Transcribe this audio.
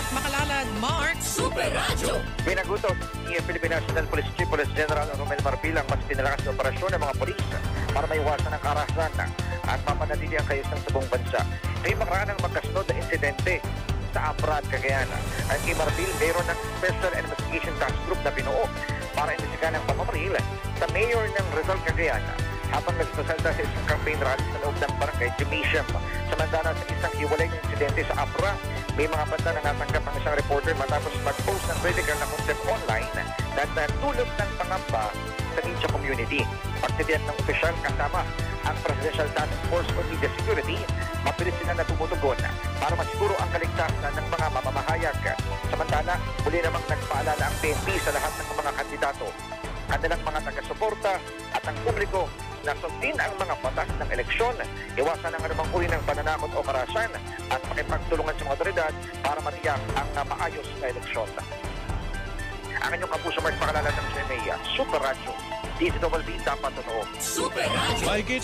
Mark Makalalad. Mark Super Radio! Pinagutos ni Philippine National Police Chief Police General Romel Marbil ang mas pinalakas na operasyon ng mga polis para maiwasan ang karahasan at mapanatili ang kaayusan sa buong bansa. May makaraan ng magkasunod na insidente sa Aprad, Cagayan. Ang kay Marbil, mayroon ng Special Investigation Task Group na binuo para imbestigahan ang pamamaril sa mayor ng Rizal, Cagayan habang nagsasalta sa isang campaign rally sa loob ng barangay Jimisium. Samantala sa isang hiwalay na insidente sa Apra, may mga banta na natanggap ang isang reporter matapos mag-post ng critical na concept online na natulog ng pangamba sa media community. Pagtibiyak ng opisyal kasama ang Presidential Task Force on Media Security, mapilit sila na tumutugon para masiguro ang kaligtasan ng mga mamamahayag. Samantala, muli namang nagpaalala ang PNP sa lahat ng mga kandidato, kanilang mga taga-suporta at ang publiko na sundin ang mga batas ng eleksyon, iwasan ang anumang uri ng pananakot o karahasan at makipagtulungan sa mga otoridad para matiyak ang maayos na eleksyon. Ang inyong kapuso Mark Makalalad ng CMA, Super Radio, DZWB, dapat totoo. Super Radio!